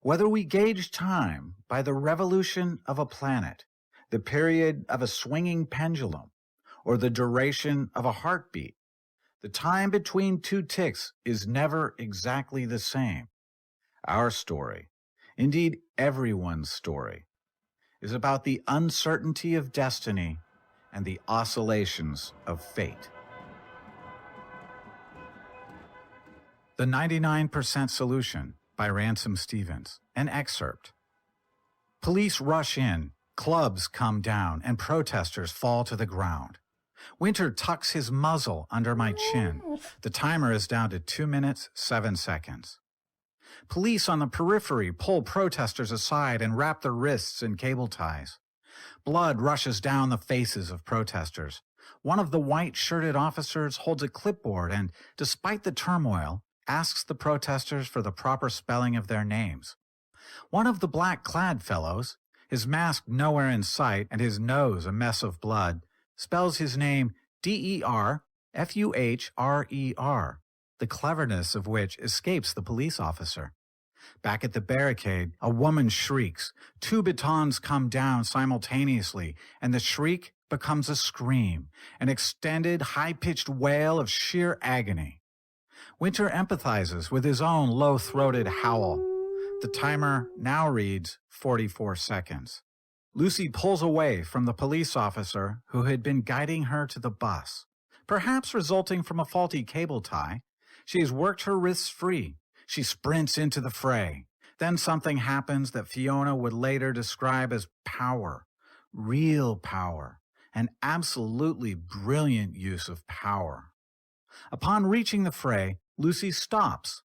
Whether we gauge time by the revolution of a planet, the period of a swinging pendulum, or the duration of a heartbeat, the time between two ticks is never exactly the same. Our story, indeed everyone's story, is about the uncertainty of destiny and the oscillations of fate. The 99% Solution by Ransom Stevens, an excerpt. Police rush in, clubs come down, and protesters fall to the ground. Winter tucks his muzzle under my chin. The timer is down to 2 minutes, 7 seconds. Police on the periphery pull protesters aside and wrap their wrists in cable ties. Blood rushes down the faces of protesters. One of the white-shirted officers holds a clipboard and, despite the turmoil, asks the protesters for the proper spelling of their names. One of the black-clad fellows, his mask nowhere in sight and his nose a mess of blood, spells his name D-E-R-F-U-H-R-E-R, the cleverness of which escapes the police officer. Back at the barricade, a woman shrieks. 2 batons come down simultaneously, and the shriek becomes a scream, an extended, high-pitched wail of sheer agony. Winter empathizes with his own low-throated howl. The timer now reads 44 seconds. Lucy pulls away from the police officer who had been guiding her to the bus. Perhaps resulting from a faulty cable tie, she has worked her wrists free. She sprints into the fray. Then something happens that Fiona would later describe as power, real power, an absolutely brilliant use of power. Upon reaching the fray, Lucy stops.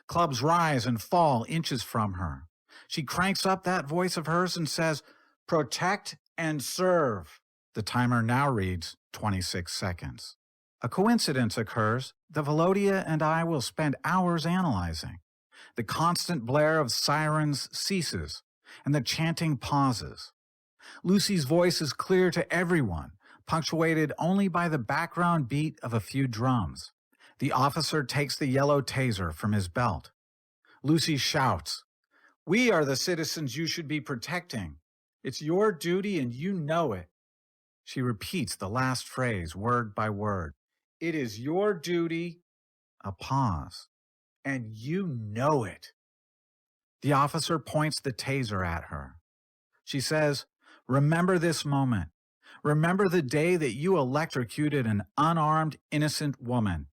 Clubs rise and fall inches from her. She cranks up that voice of hers and says, "Protect and serve." The timer now reads 26 seconds. A coincidence occurs that Velodia and I will spend hours analyzing. The constant blare of sirens ceases, and the chanting pauses. Lucy's voice is clear to everyone, punctuated only by the background beat of a few drums. The officer takes the yellow taser from his belt. Lucy shouts, "We are the citizens you should be protecting. It's your duty and you know it." She repeats the last phrase word by word. "It is your duty," a pause, "and you know it." The officer points the taser at her. She says, "Remember this moment. Remember the day that you electrocuted an unarmed, innocent woman."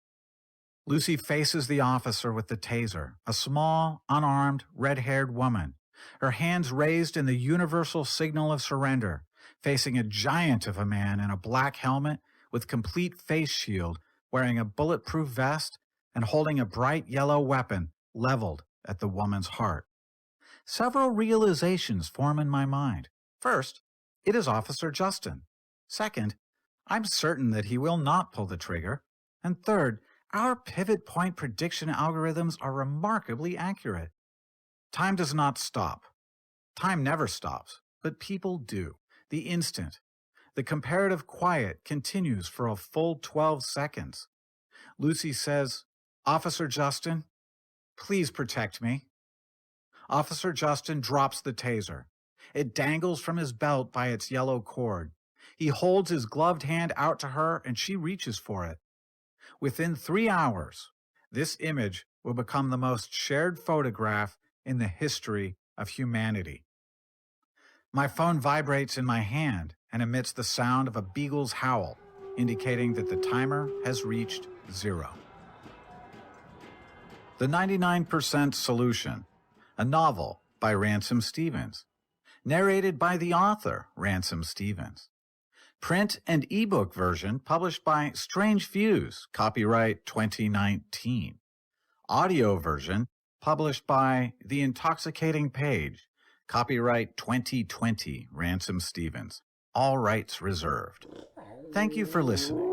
Lucy faces the officer with the taser, a small, unarmed, red-haired woman, her hands raised in the universal signal of surrender, facing a giant of a man in a black helmet with complete face shield, wearing a bulletproof vest and holding a bright yellow weapon leveled at the woman's heart. Several realizations form in my mind. First, it is Officer Justin. Second, I'm certain that he will not pull the trigger. And third, our pivot point prediction algorithms are remarkably accurate. Time does not stop. Time never stops, but people do. The instant. The comparative quiet continues for a full 12 seconds. Lucy says, "Officer Justin, please protect me." Officer Justin drops the taser. It dangles from his belt by its yellow cord. He holds his gloved hand out to her, and she reaches for it. Within 3 hours, this image will become the most shared photograph in the history of humanity. My phone vibrates in my hand and emits the sound of a beagle's howl, indicating that the timer has reached 0. The 99% Solution, a novel by Ransom Stevens, narrated by the author, Ransom Stevens. Print and ebook version published by Strange Views, copyright 2019. Audio version published by The Intoxicating Page, copyright 2020, Ransom Stevens. All rights reserved. Thank you for listening.